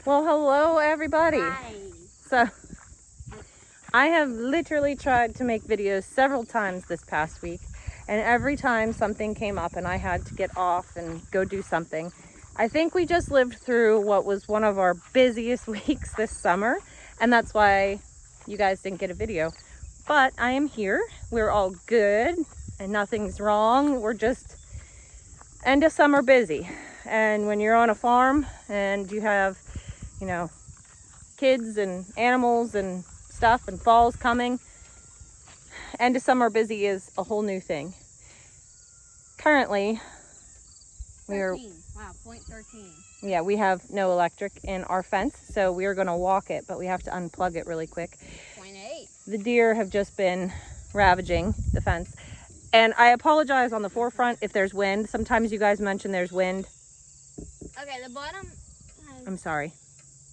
Well, hello everybody. Hi. So I have literally tried to make videos several times this past week, and every time something came up and I had to get off and go do something. I think we just lived through what was one of our busiest weeks this summer, and that's why you guys didn't get a video. But I am here. We're all good and nothing's wrong. We're just end of summer busy. And when you're on a farm and you have, you know, kids and animals and stuff and fall's coming, end of summer busy is a whole new thing. Currently, point 13. Yeah, we have no electric in our fence, so we are going to walk it, but we have to unplug it really quick. 0.8. The deer have just been ravaging the fence. And I apologize on the forefront if there's wind. Sometimes you guys mention there's wind. Okay, the bottom has... I'm sorry.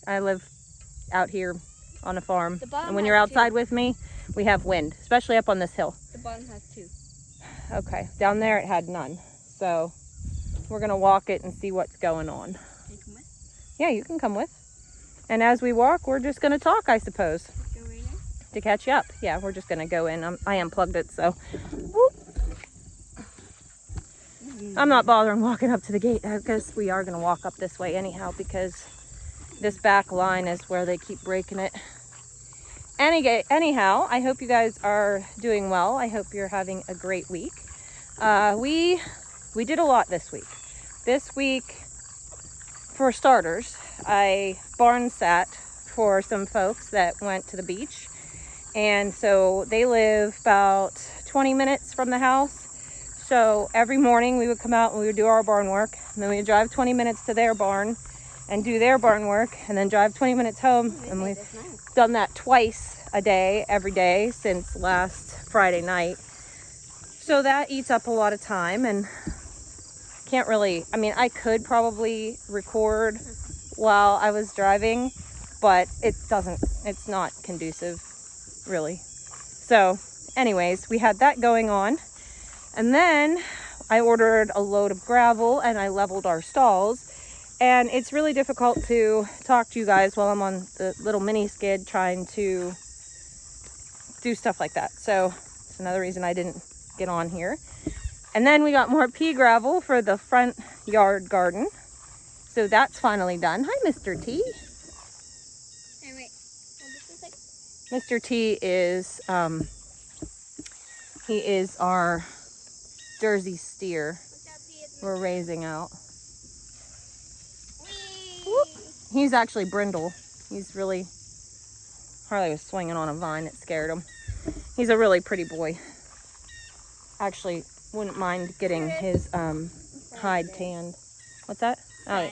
I live out here on a farm. And when has you're outside 2. with me, we have wind, especially up on this hill. The bottom has 2. Okay, down there it had none. So we're going to walk it and see what's going on. Can you come with? Yeah, you can come with. And as we walk, we're just going to talk, I suppose. Go right in? To catch you up. Yeah, we're just going to go in. I unplugged it, so... Whoop. I'm not bothering walking up to the gate. I guess we are going to walk up this way anyhow, because this back line is where they keep breaking it. Anyhow, I hope you guys are doing well. I hope you're having a great week. We did a lot this week. This week, for starters, I barn sat for some folks that went to the beach. And so they live about 20 minutes from the house. So every morning we would come out and we would do our barn work. And then we would drive 20 minutes to their barn and do their barn work. And then drive 20 minutes home. And we've done that twice a day, every day since last Friday night. So that eats up a lot of time, and can't really, I mean, I could probably record while I was driving, but it's not conducive, really. So anyways, we had that going on. And then I ordered a load of gravel and I leveled our stalls. And it's really difficult to talk to you guys while I'm on the little mini skid trying to do stuff like that. So it's another reason I didn't get on here. And then we got more pea gravel for the front yard garden. So that's finally done. Hi, Mr. T. Hey, wait. Mr. T is, he is our Jersey steer we're raising out. Whoop. He's actually brindle. He's really, Harley was swinging on a vine. It scared him. He's a really pretty boy. Actually, wouldn't mind getting his hide tanned. What's that? Oh,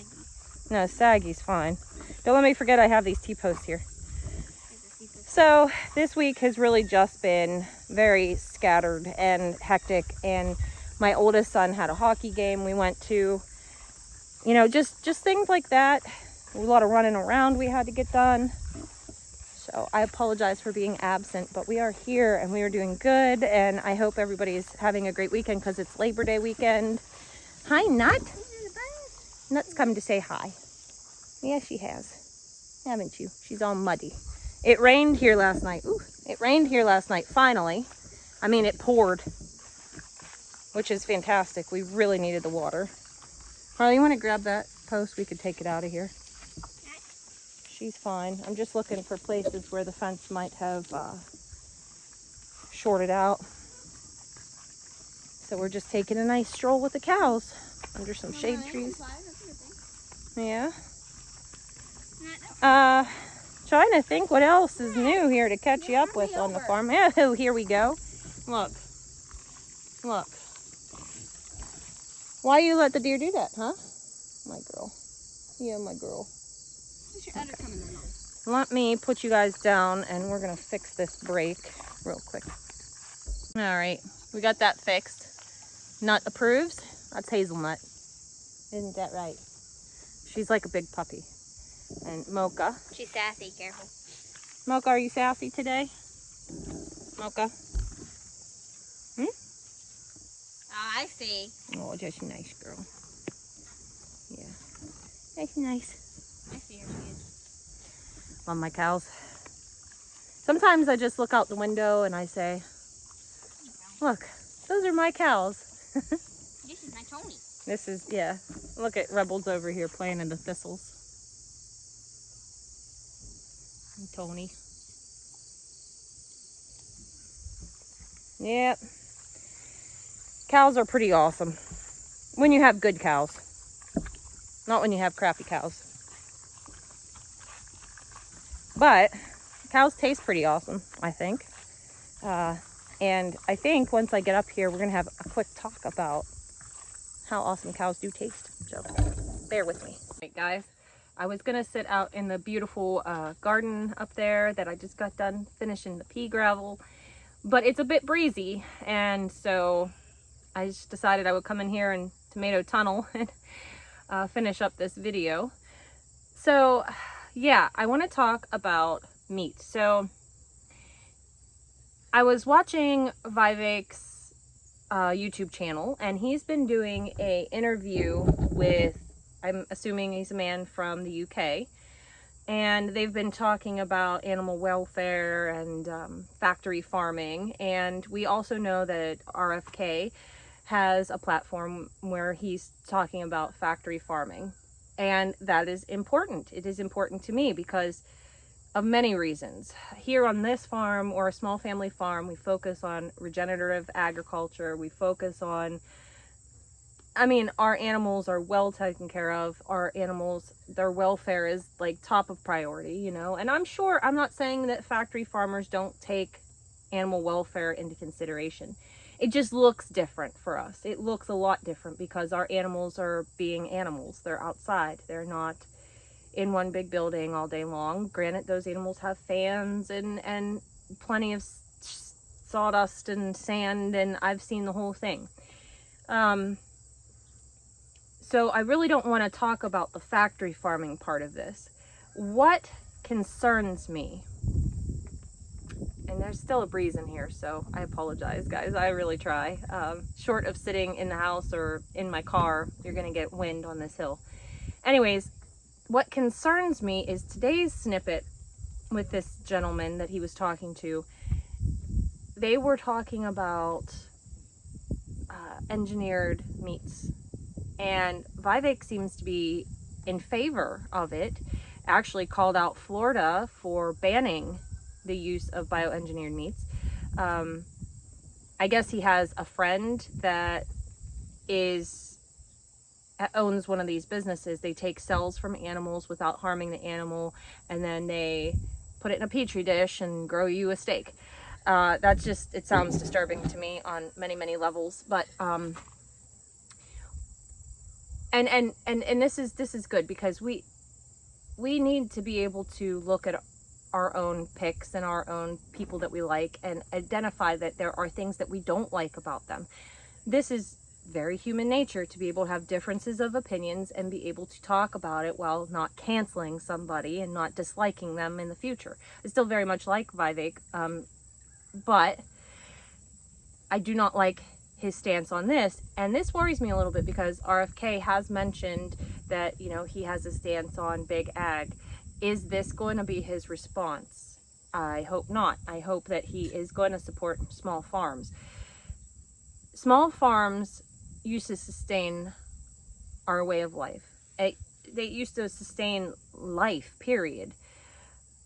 no, Saggy's fine. Don't let me forget I have these T-posts here. So this week has really just been very scattered and hectic, and my oldest son had a hockey game we went to. You know, just things like that. A lot of running around we had to get done. So I apologize for being absent, but we are here and we are doing good, and I hope everybody's having a great weekend because it's Labor Day weekend. Hi, Nut. Nut's come to say hi. Yeah, she has. Haven't you? She's all muddy. It rained here last night. Ooh, it rained here last night, finally. I mean, it poured, which is fantastic. We really needed the water. Harley, you want to grab that post? We could take it out of here. She's fine. I'm just looking for places where the fence might have shorted out. So we're just taking a nice stroll with the cows under some shade trees. Yeah. Trying to think what else is new here to catch you up with on the farm. Oh, here we go. Look. Look. Why you let the deer do that, huh? My girl. Yeah, my girl. Okay. Let me put you guys down and we're gonna fix this brake real quick. All right, we got that fixed. Nut approves. That's Hazelnut. Isn't that right? She's like a big puppy. And Mocha. She's sassy, careful. Mocha, are you sassy today? Mocha? Hmm? Oh, I see. Oh, just a nice girl. Yeah. Nice. I see her, she is. Love my cows. Sometimes I just look out the window and I say, look, those are my cows. This is my Tony. This is, yeah. Look at Rebels over here playing in the thistles. And Tony. Yep. Cows are pretty awesome. When you have good cows. Not when you have crappy cows. But cows taste pretty awesome, I think. And I think once I get up here, we're going to have a quick talk about how awesome cows do taste. So bear with me. Right, guys, I was going to sit out in the beautiful garden up there that I just got done finishing the pea gravel. But it's a bit breezy, and so I just decided I would come in here and tomato tunnel and finish up this video. So yeah, I want to talk about meat. So I was watching Vivek's YouTube channel, and he's been doing a interview with, I'm assuming he's a man from the UK, and they've been talking about animal welfare and factory farming. And we also know that RFK has a platform where he's talking about factory farming, and that is important. It is important to me because of many reasons. Here on this farm, or a small family farm, we focus on regenerative agriculture. We focus on, I mean, our animals are well taken care of. Our animals, their welfare is like top of priority, you know. And I'm sure, I'm not saying that factory farmers don't take animal welfare into consideration. It just looks different for us. It looks a lot different because our animals are being animals. They're outside. They're not in one big building all day long. Granted, those animals have fans and plenty of sawdust and sand, and I've seen the whole thing. So I really don't want to talk about the factory farming part of this. What concerns me, and there's still a breeze in here, so I apologize, guys. I really try. Short of sitting in the house or in my car, you're going to get wind on this hill. Anyways, what concerns me is today's snippet with this gentleman that he was talking to. They were talking about engineered meats, and Vivek seems to be in favor of it. Actually called out Florida for banning the use of bioengineered meats. I guess he has a friend that owns one of these businesses. They take cells from animals without harming the animal, and then they put it in a petri dish and grow you a steak. That's just, it sounds disturbing to me on many levels. But and this is good, because we need to be able to look at our own picks and our own people that we like and identify that there are things that we don't like about them. This is very human nature, to be able to have differences of opinions and be able to talk about it while not canceling somebody and not disliking them in the future. I still very much like Vivek, but I do not like his stance on this, and this worries me a little bit because RFK has mentioned that, you know, he has a stance on big ag. Is this going to be his response? I hope not. I hope that he is going to support small farms. Small farms used to sustain our way of life. They used to sustain life, period.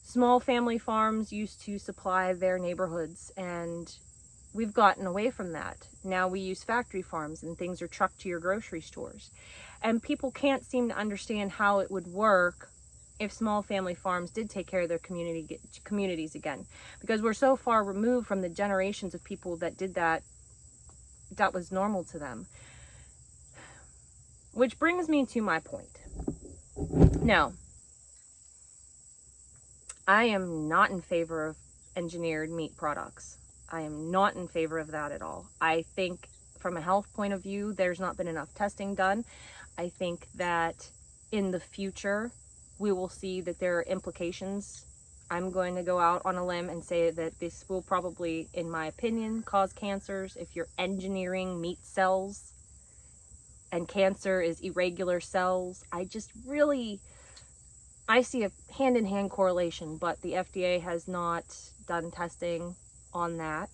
Small family farms used to supply their neighborhoods, and we've gotten away from that. Now we use factory farms, and things are trucked to your grocery stores. And people can't seem to understand how it would work if small family farms did take care of their communities again. Because we're so far removed from the generations of people that did that was normal to them. Which brings me to my point. Now, I am not in favor of engineered meat products. I am not in favor of that at all. I think from a health point of view, there's not been enough testing done. I think that in the future, we will see that there are implications. I'm going to go out on a limb and say that this will probably, in my opinion, cause cancers if you're engineering meat cells, and cancer is irregular cells. I just really, I see a hand-in-hand correlation, but the FDA has not done testing on that.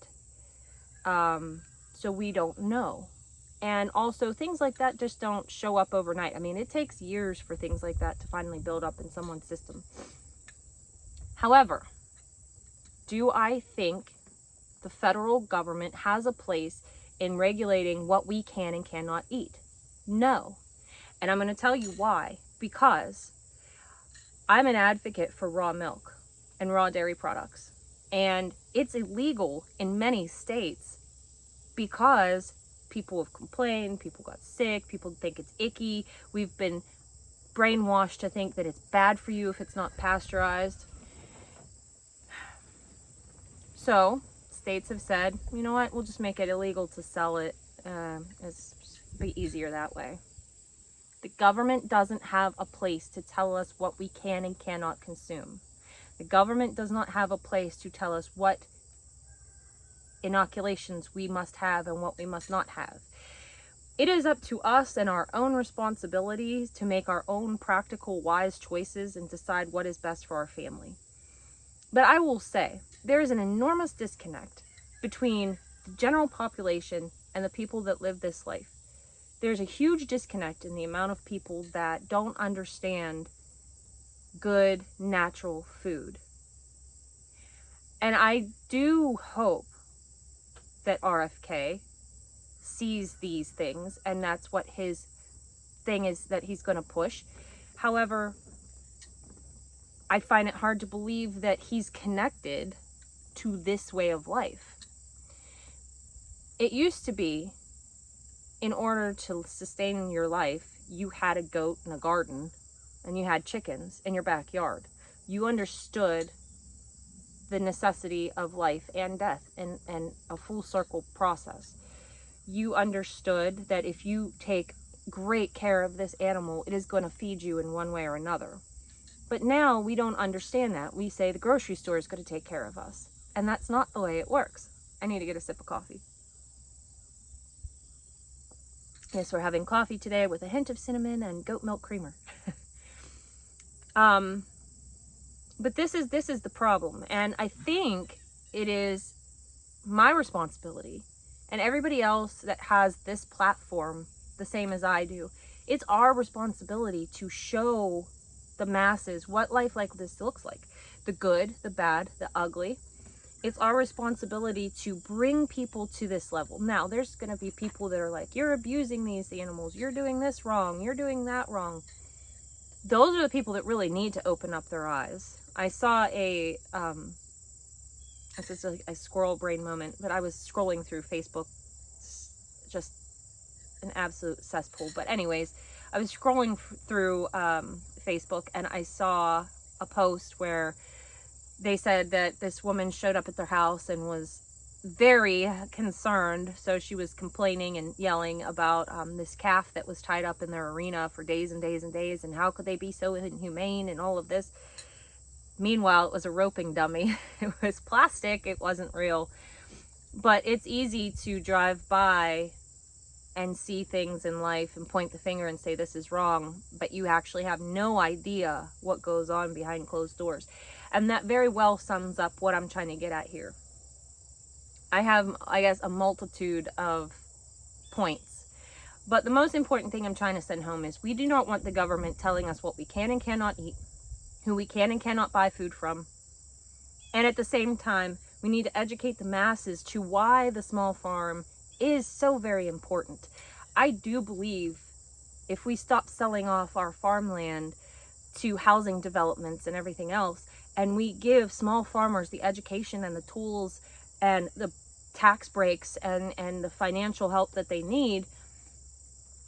So we don't know. And also things like that just don't show up overnight. I mean, it takes years for things like that to finally build up in someone's system. However, do I think the federal government has a place in regulating what we can and cannot eat? No. And I'm going to tell you why. Because I'm an advocate for raw milk and raw dairy products. And it's illegal in many states because people have complained, people got sick, people think it's icky. We've been brainwashed to think that it's bad for you if it's not pasteurized. So states have said, you know what, we'll just make it illegal to sell it. It's be easier that way. The government doesn't have a place to tell us what we can and cannot consume. The government does not have a place to tell us what inoculations we must have and what we must not have. It is up to us and our own responsibilities to make our own practical, wise choices and decide what is best for our family. But I will say, there is an enormous disconnect between the general population and the people that live this life. There's a huge disconnect in the amount of people that don't understand good, natural food. And I do hope that RFK sees these things, and that's what his thing is that he's going to push. However, I find it hard to believe that he's connected to this way of life. It used to be, in order to sustain your life, you had a goat and a garden, and you had chickens in your backyard. You understood the necessity of life and death and a full circle process. You understood that if you take great care of this animal, it is going to feed you in one way or another. But now we don't understand that. We say the grocery store is going to take care of us. And that's not the way it works. I need to get a sip of coffee. Yes, we're having coffee today with a hint of cinnamon and goat milk creamer. But this is the problem. And I think it is my responsibility, and everybody else that has this platform the same as I do, it's our responsibility to show the masses what life like this looks like. The good, the bad, the ugly. It's our responsibility to bring people to this level. Now, there's going to be people that are like, you're abusing these animals, you're doing this wrong, you're doing that wrong. Those are the people that really need to open up their eyes. I saw this is a squirrel brain moment, but I was scrolling through Facebook, just an absolute cesspool. But anyways, I was scrolling through Facebook, and I saw a post where they said that this woman showed up at their house and was very concerned. So she was complaining and yelling about this calf that was tied up in their arena for days and days and days, and how could they be so inhumane and all of this. Meanwhile, it was a roping dummy. It was plastic, it wasn't real. But it's easy to drive by and see things in life and point the finger and say this is wrong, but you actually have no idea what goes on behind closed doors. And that very well sums up what I'm trying to get at here. I have, I guess, a multitude of points, but the most important thing I'm trying to send home is we do not want the government telling us what we can and cannot eat, who we can and cannot buy food from. And at the same time, we need to educate the masses to why the small farm is so very important. I do believe if we stop selling off our farmland to housing developments and everything else, and we give small farmers the education and the tools and the tax breaks and the financial help that they need,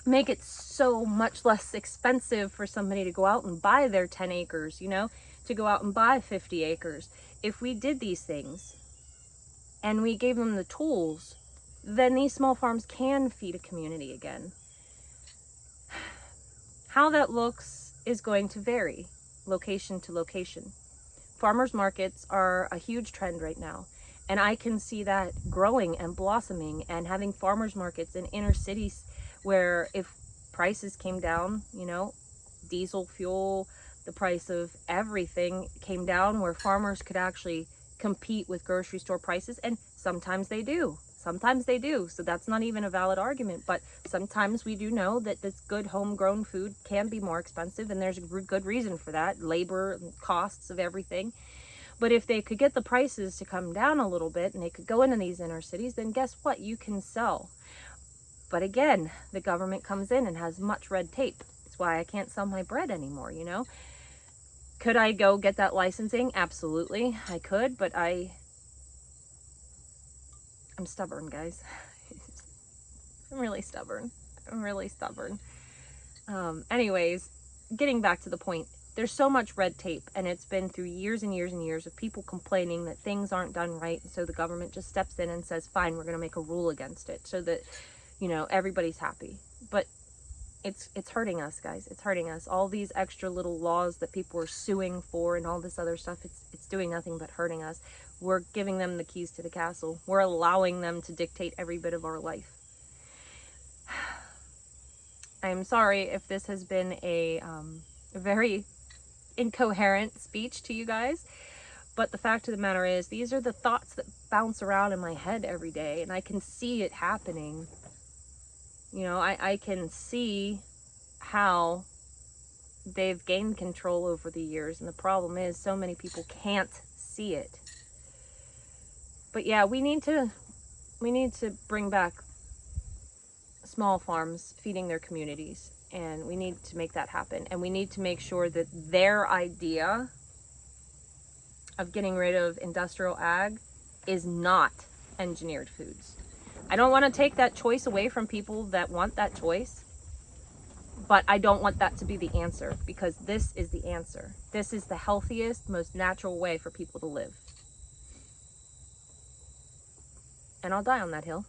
make it so much less expensive for somebody to go out and buy their 10 acres, you know, to go out and buy 50 acres. If we did these things and we gave them the tools, then these small farms can feed a community again. How that looks is going to vary location to location. Farmers markets are a huge trend right now, and I can see that growing and blossoming, and having farmers markets in inner cities where if prices came down, you know, diesel fuel, the price of everything came down, where farmers could actually compete with grocery store prices. And sometimes they do. Sometimes they do. So that's not even a valid argument. But sometimes we do know that this good homegrown food can be more expensive, and there's a good reason for that. Labor and costs of everything. But if they could get the prices to come down a little bit and they could go into these inner cities, then guess what? You can sell. But again, the government comes in and has much red tape. That's why I can't sell my bread anymore, you know? Could I go get that licensing? Absolutely, I could, but I'm stubborn, guys. I'm really stubborn. I'm really stubborn. Anyways, getting back to the point, there's so much red tape, and it's been through years and years and years of people complaining that things aren't done right, and so the government just steps in and says, fine, we're going to make a rule against it so that, you know, everybody's happy. But it's hurting us, guys. It's hurting us. All these extra little laws that people are suing for and all this other stuff, it's doing nothing but hurting us. We're giving them the keys to the castle. We're allowing them to dictate every bit of our life. I'm sorry if this has been a very incoherent speech to you guys, but the fact of the matter is, these are the thoughts that bounce around in my head every day, and I can see it happening. You know, I can see how they've gained control over the years, and the problem is so many people can't see it. But yeah, we need to bring back small farms feeding their communities, and we need to make that happen. And we need to make sure that their idea of getting rid of industrial ag is not engineered foods. I don't want to take that choice away from people that want that choice, but I don't want that to be the answer, because this is the answer. This is the healthiest, most natural way for people to live. And I'll die on that hill.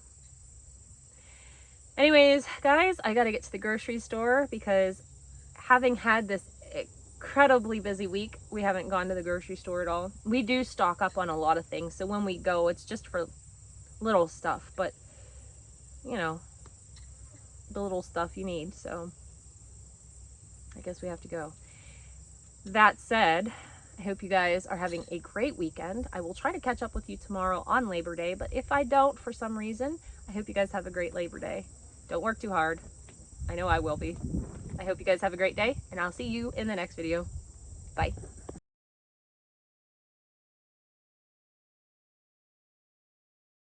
Anyways, guys, I gotta get to the grocery store, because having had this incredibly busy week, we haven't gone to the grocery store at all. We do stock up on a lot of things, so when we go, it's just for little stuff, but you know, the little stuff you need, so I guess we have to go. That said, I hope you guys are having a great weekend. I will try to catch up with you tomorrow on Labor Day, but if I don't for some reason, I hope you guys have a great Labor Day. Don't work too hard. I know I will be. I hope you guys have a great day, and I'll see you in the next video. Bye.